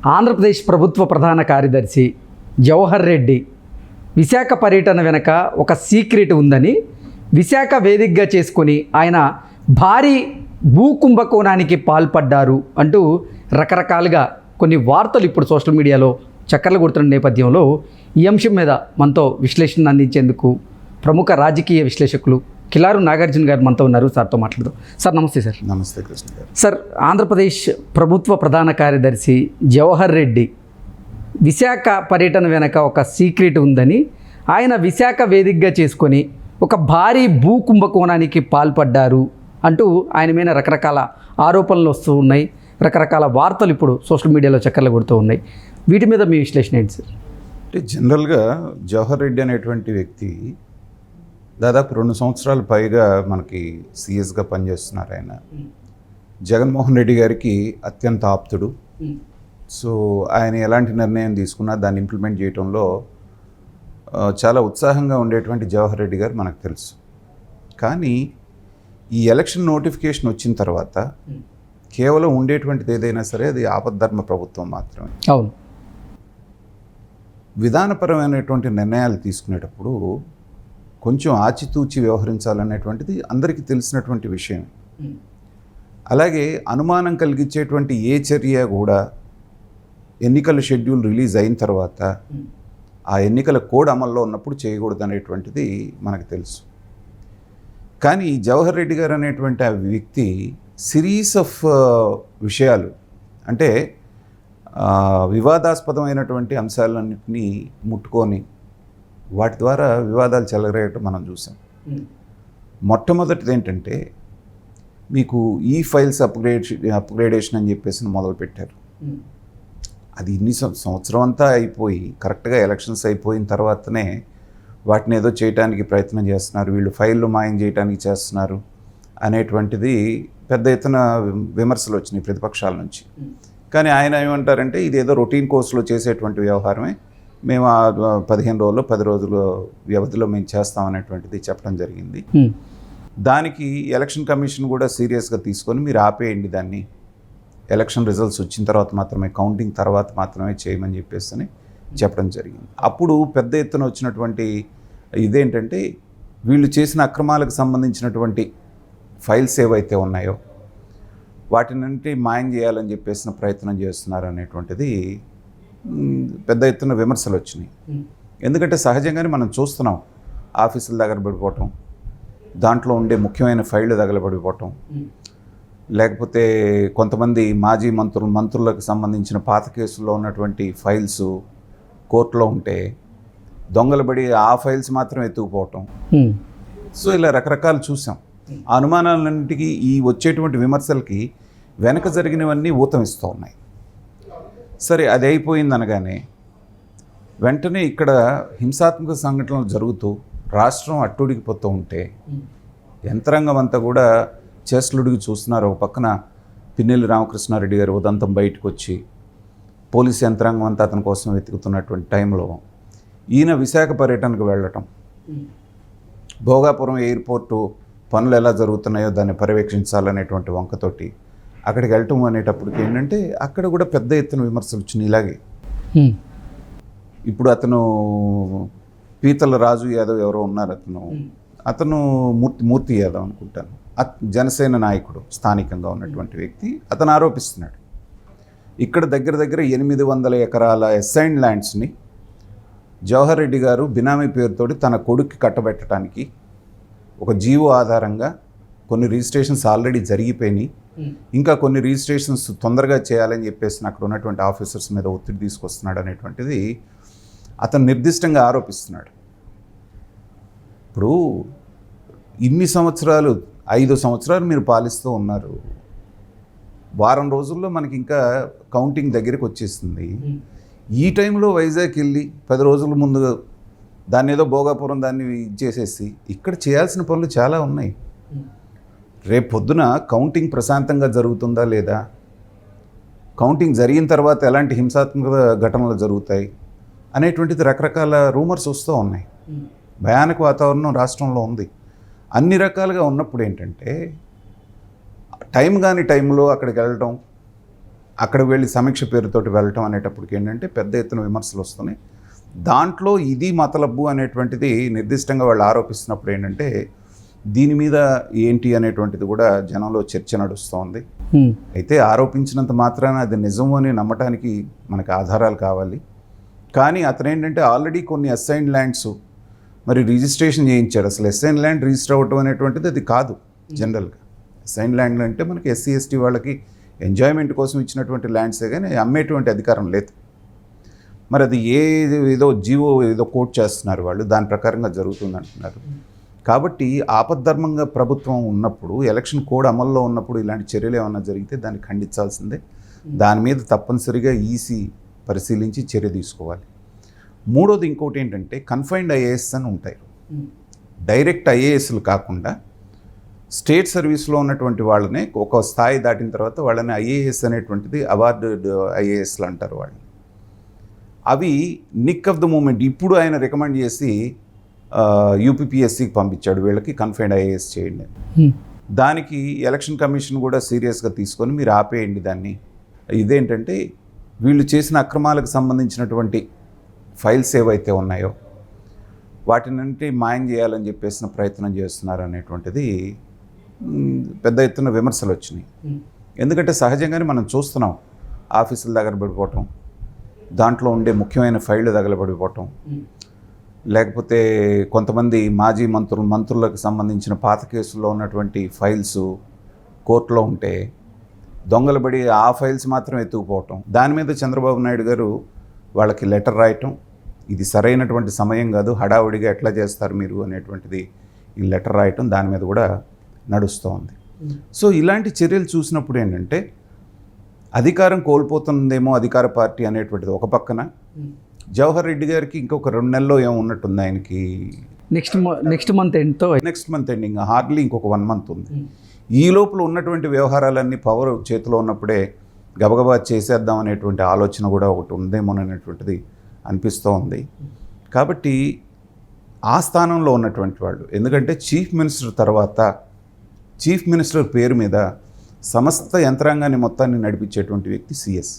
ఆంధ్రప్రదేశ్ ప్రభుత్వ ప్రధాన కార్యదర్శి జవహర్ రెడ్డి విశాఖ పర్యటన వెనక ఒక సీక్రెట్ ఉందని విశాఖ వేదికగా చేసుకొని ఆయన భారీ భూ కుంభకోణానికి పాల్పడ్డారు అంటూ రకరకాలుగా కొన్ని వార్తలు ఇప్పుడు సోషల్ మీడియాలో చక్కర్లు కొడుతున్న నేపథ్యంలో ఈ అంశం మీద మనతో విశ్లేషణ అందించేందుకు ప్రముఖ రాజకీయ విశ్లేషకులు కిలారు నాగార్జున గారు మనతో ఉన్నారు. సార్తో మాట్లాడదాం. సార్ నమస్తే. సార్ నమస్తే కృష్ణ గారు. సార్, ఆంధ్రప్రదేశ్ ప్రభుత్వ ప్రధాన కార్యదర్శి జవహర్ రెడ్డి విశాఖ పర్యటన వెనక ఒక సీక్రెట్ ఉందని ఆయన విశాఖ వేదికగా చేసుకొని ఒక భారీ భూ కుంభకోణానికి పాల్పడ్డారు అంటూ ఆయన మీద రకరకాల ఆరోపణలు వస్తూ ఉన్నాయి. రకరకాల వార్తలు ఇప్పుడు సోషల్ మీడియాలో చక్కర్లు కొడుతూ ఉన్నాయి. వీటి మీద మీ విశ్లేషణ ఏంటి సార్? అంటే జనరల్గా జవహర్ రెడ్డి అనేటువంటి వ్యక్తి దాదాపు 2 సంవత్సరాల పైగా మనకి సీఎస్గా పనిచేస్తున్నారు. ఆయన జగన్మోహన్ రెడ్డి గారికి అత్యంత ఆప్తుడు. సో ఆయన ఎలాంటి నిర్ణయం తీసుకున్నా దాన్ని ఇంప్లిమెంట్ చేయడంలో చాలా ఉత్సాహంగా ఉండేటువంటి జవహర్ రెడ్డి గారు మనకు తెలుసు. కానీ ఈ ఎలక్షన్ నోటిఫికేషన్ వచ్చిన తర్వాత కేవలం ఉండేటువంటిది ఏదైనా సరే అది ఆపద్ధర్మ ప్రభుత్వం మాత్రమే. అవును. విధానపరమైనటువంటి నిర్ణయాలు తీసుకునేటప్పుడు కొంచెం ఆచితూచి వ్యవహరించాలనేటువంటిది అందరికీ తెలిసినటువంటి విషయం. అలాగే అనుమానం కలిగించేటువంటి ఏ చర్య కూడా ఎన్నికల షెడ్యూల్ రిలీజ్ అయిన తర్వాత ఆ ఎన్నికల కోడ్ అమల్లో ఉన్నప్పుడు చేయకూడదు అనేటువంటిది మనకు తెలుసు. కానీ జవహర్ రెడ్డి గారు అనేటువంటి ఆ వ్యక్తి సిరీస్ ఆఫ్ విషయాలు, అంటే వివాదాస్పదమైనటువంటి అంశాలన్నింటినీ ముట్టుకొని వాటి ద్వారా వివాదాలు చెలరేయటం మనం చూసాం. మొట్టమొదటిది ఏంటంటే మీకు ఈ ఫైల్స్ అప్గ్రేడేషన్ అని చెప్పేసి మొదలుపెట్టారు. అది ఇన్ని సంవత్సరం అంతా అయిపోయి కరెక్ట్గా ఎలక్షన్స్ అయిపోయిన తర్వాతనే వాటిని ఏదో చేయడానికి ప్రయత్నం చేస్తున్నారు, వీళ్ళు ఫైళ్ళు మాయం చేయడానికి చేస్తున్నారు అనేటువంటిది పెద్ద ఎత్తున విమర్శలు వచ్చినాయి ప్రతిపక్షాల నుంచి. కానీ ఆయన ఏమంటారంటే ఇది ఏదో రొటీన్ కోర్సులో చేసేటువంటి వ్యవహారమే, మేము 15 రోజులు 10 రోజుల వ్యవధిలో మేము చేస్తామనేటువంటిది చెప్పడం జరిగింది. దానికి ఎలక్షన్ కమిషన్ కూడా సీరియస్గా తీసుకొని మీరు ఆపేయండి, దాన్ని ఎలక్షన్ రిజల్ట్స్ వచ్చిన తర్వాత మాత్రమే, కౌంటింగ్ తర్వాత మాత్రమే చేయమని చెప్పేసి చెప్పడం జరిగింది. అప్పుడు పెద్ద ఎత్తున వచ్చినటువంటి ఇదేంటంటే వీళ్ళు చేసిన అక్రమాలకు సంబంధించినటువంటి ఫైల్స్ ఏవైతే ఉన్నాయో వాటినంటే మాయం చేయాలని చెప్పేసిన ప్రయత్నం చేస్తున్నారు అనేటువంటిది పెద్ద ఎత్తున విమర్శలు వచ్చినాయి. ఎందుకంటే సహజంగానే మనం చూస్తున్నాం ఆఫీసులు తగలబడిపోవటం, దాంట్లో ఉండే ముఖ్యమైన ఫైళ్ళు తగలబడిపోవటం, లేకపోతే కొంతమంది మాజీ మంత్రులకు సంబంధించిన పాత కేసుల్లో ఉన్నటువంటి ఫైల్స్ కోర్టులో ఉంటే దొంగలబడి ఆ ఫైల్స్ మాత్రం ఎత్తుకుపోవటం. సో ఇలా రకరకాలు చూసాం. ఆ అనుమానాలన్నింటికి ఈ వచ్చేటువంటి విమర్శలకి వెనక జరిగినవన్నీ ఊతమిస్తూ ఉన్నాయి. సరే, అది అయిపోయింది అనగానే వెంటనే ఇక్కడ హింసాత్మక సంఘటనలు జరుగుతూ రాష్ట్రం అట్టుడికిపోతూ ఉంటే యంత్రాంగం అంతా కూడా చేష్టలుడికి చూస్తున్నారు. ఒక పక్కన పిన్నెల్లి రామకృష్ణారెడ్డి గారు ఉదంతం బయటకు వచ్చి పోలీస్ యంత్రాంగం అంతా అతని కోసం వెతుకుతున్నటువంటి టైంలో ఈయన విశాఖ పర్యటనకు వెళ్ళటం, భోగాపురం ఎయిర్పోర్టు పనులు ఎలా జరుగుతున్నాయో దాన్ని పర్యవేక్షించాలనేటువంటి వంకతోటి అక్కడికి వెళ్ళటం అనేటప్పటికి ఏంటంటే అక్కడ కూడా పెద్ద ఎత్తున విమర్శలు వచ్చినాయి. ఇలాగే ఇప్పుడు అతను పీతల రాజు యాదవ్ ఎవరో ఉన్నారు, అతను మూర్తి యాదవ్ అనుకుంటాను, జనసేన నాయకుడు, స్థానికంగా ఉన్నటువంటి వ్యక్తి. అతను ఆరోపిస్తున్నాడు ఇక్కడ దగ్గర 800 ఎకరాల అసైన్డ్ ల్యాండ్స్ని జవహర్ రెడ్డి గారు బినామీ పేరుతోటి తన కొడుక్కి కట్టబెట్టడానికి ఒక జీవో ఆధారంగా కొన్ని రిజిస్ట్రేషన్స్ ఆల్రెడీ జరిగిపోయినాయి, ఇంకా కొన్ని రిజిస్ట్రేషన్స్ తొందరగా చేయాలని చెప్పేసి అక్కడ ఉన్నటువంటి ఆఫీసర్స్ మీద ఒత్తిడి తీసుకొస్తున్నాడు అనేటువంటిది అతను నిర్దిష్టంగా ఆరోపిస్తున్నాడు. ఇప్పుడు ఇన్ని సంవత్సరాలు 5 సంవత్సరాలు మీరు పాలిస్తూ ఉన్నారు, వారం రోజుల్లో మనకి ఇంకా కౌంటింగ్ దగ్గరికి వచ్చేస్తుంది. ఈ టైంలో వైజాగ్ వెళ్ళి 10 రోజుల ముందు దాన్ని ఏదో భోగాపురం దాన్ని చేసేసి ఇక్కడ చేయాల్సిన పనులు చాలా ఉన్నాయి. రేపు పొద్దున కౌంటింగ్ ప్రశాంతంగా జరుగుతుందా లేదా, కౌంటింగ్ జరిగిన తర్వాత ఎలాంటి హింసాత్మక ఘటనలు జరుగుతాయి అనేటువంటిది రకరకాల రూమర్స్ వస్తూ ఉన్నాయి. భయానక వాతావరణం రాష్ట్రంలో ఉంది. అన్ని రకాలుగా ఉన్నప్పుడు ఏంటంటే టైం కాని టైంలో అక్కడికి వెళ్ళడం, అక్కడ వెళ్ళి సమీక్ష పేరుతోటి వెళ్ళటం అనేటప్పటికి ఏంటంటే పెద్ద ఎత్తున విమర్శలు వస్తున్నాయి. దాంట్లో ఇది మతలబు అనేటువంటిది నిర్దిష్టంగా వాళ్ళు ఆరోపిస్తున్నప్పుడు ఏంటంటే దీని మీద ఏంటి అనేటువంటిది కూడా జనంలో చర్చ నడుస్తోంది. అయితే ఆరోపించినంత మాత్రాన అది నిజము అని నమ్మటానికి మనకు ఆధారాలు కావాలి. కానీ అతను ఏంటంటే ఆల్రెడీ కొన్ని అసైన్ ల్యాండ్స్ మరి రిజిస్ట్రేషన్ చేయించాడు. అసలు అసైన్ ల్యాండ్ రిజిస్టర్ అవ్వటం అనేటువంటిది అది కాదు. జనరల్గా అసైన్ ల్యాండ్ అంటే మనకి ఎస్సీ ఎస్టీ వాళ్ళకి ఎంజాయ్మెంట్ కోసం ఇచ్చినటువంటి ల్యాండ్సే కానీ అమ్మేటువంటి అధికారం లేదు. మరి అది ఏదో జీవో ఏదో కోట్ చేస్తున్నారు వాళ్ళు, దాని ప్రకారంగా జరుగుతుంది అంటున్నారు. కాబట్టి ఆపద్ధర్మంగా ప్రభుత్వం ఉన్నప్పుడు, ఎలక్షన్ కోడ్ అమల్లో ఉన్నప్పుడు ఇలాంటి చర్యలు ఏమన్నా జరిగితే దాన్ని ఖండించాల్సిందే. దాని మీద తప్పనిసరిగా ఈసీ పరిశీలించి చర్య తీసుకోవాలి. మూడోది ఇంకోటి ఏంటంటే కన్ఫైన్డ్ ఐఏఎస్ అని ఉంటాయి. డైరెక్ట్ ఐఏఎస్లు కాకుండా స్టేట్ సర్వీస్లో ఉన్నటువంటి వాళ్ళనే ఒక స్థాయి దాటిన తర్వాత వాళ్ళని ఐఏఎస్ అనేటువంటిది అవార్డెడ్ ఐఏఎస్లు అంటారు వాళ్ళని. అవి నిక్ ఆఫ్ ద మూమెంట్ ఇప్పుడు ఆయన రికమెండ్ చేసి యూపీపీఎస్సీకి పంపించాడు, వీళ్ళకి కన్ఫైన్డ్ ఐఏఎస్ చేయండి. దానికి ఎలక్షన్ కమిషన్ కూడా సీరియస్గా తీసుకొని మీరు ఆపేయండి దాన్ని. ఇదేంటంటే వీళ్ళు చేసిన అక్రమాలకు సంబంధించినటువంటి ఫైల్స్ ఏవైతే ఉన్నాయో వాటినంటే మాయం చేయాలని చెప్పేసిన ప్రయత్నం చేస్తున్నారు అనేటువంటిది పెద్ద ఎత్తున విమర్శలు వచ్చినాయి. ఎందుకంటే సహజంగానే మనం చూస్తున్నాం ఆఫీసులు తగలబడిపోవటం, దాంట్లో ఉండే ముఖ్యమైన ఫైళ్ళు తగలబడిపోవటం, లేకపోతే కొంతమంది మాజీ మంత్రులకు సంబంధించిన పాత కేసుల్లో ఉన్నటువంటి ఫైల్స్ కోర్టులో ఉంటే దొంగలబడి ఆ ఫైల్స్ మాత్రం ఎత్తుకుపోవటం. దాని మీద చంద్రబాబు నాయుడు గారు వాళ్ళకి లెటర్ రాయటం, ఇది సరైనటువంటి సమయం కాదు, హడావుడిగా ఎట్లా చేస్తారు మీరు అనేటువంటిది ఈ లెటర్ రాయటం దాని మీద కూడా నడుస్తూ ఉంది. సో ఇలాంటి చర్యలు చూసినప్పుడు ఏంటంటే అధికారం కోల్పోతుందేమో అధికార పార్టీ అనేటువంటిది ఒక పక్కన, జవహర్ రెడ్డి గారికి ఇంకొక 2 నెలల్లో ఏమో ఉన్నట్టుంది ఆయనకి, నెక్స్ట్ మంత్ ఎండింగ్ హార్డ్లీ ఇంకొక 1 మంత్ ఉంది. ఈ లోపల ఉన్నటువంటి వ్యవహారాలన్నీ పవర్ చేతిలో ఉన్నప్పుడే గబగబా చేసేద్దాం అనేటువంటి ఆలోచన కూడా ఒకటి ఉందేమోననేటువంటిది అనిపిస్తూ ఉంది. కాబట్టి ఆ స్థానంలో ఉన్నటువంటి వాళ్ళు, ఎందుకంటే చీఫ్ మినిస్టర్ తర్వాత చీఫ్ మినిస్టర్ పేరు మీద సమస్త యంత్రాంగాన్ని మొత్తాన్ని నడిపించేటువంటి వ్యక్తి సిఎస్.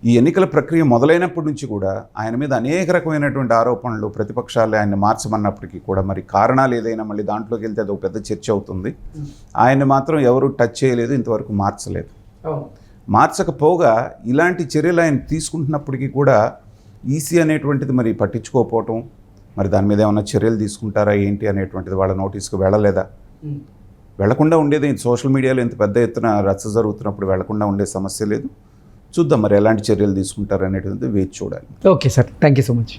ఈ ఎన్నికల ప్రక్రియ మొదలైనప్పటి నుంచి కూడా ఆయన మీద అనేక రకమైనటువంటి ఆరోపణలు, ప్రతిపక్షాలు ఆయన మార్చమన్నప్పటికీ కూడా మరి కారణాలు ఏదైనా మళ్ళీ దాంట్లోకి వెళ్తే అది ఒక పెద్ద చర్చ అవుతుంది. ఆయన మాత్రం ఎవరు టచ్ చేయలేదు, ఇంతవరకు మార్చలేదు. మార్చకపోగా ఇలాంటి చర్యలు ఆయన తీసుకుంటున్నప్పటికీ కూడా ఈసీ అనేటువంటిది మరి పట్టించుకోకపోవటం, మరి దాని మీద ఏమైనా చర్యలు తీసుకుంటారా ఏంటి అనేటువంటిది వాళ్ళ నోటీస్కి వెళ్ళలేదా? వెళ్లకుండా ఉండేది సోషల్ మీడియాలో ఇంత పెద్ద ఎత్తున రచ్చ జరుగుతున్నప్పుడు వెళ్లకుండా ఉండే సమస్య లేదు. చూద్దాం మరి ఎలాంటి చర్యలు తీసుకుంటారు అనేటువంటిది వేచి చూడాలి. Okay sir, thank you so much.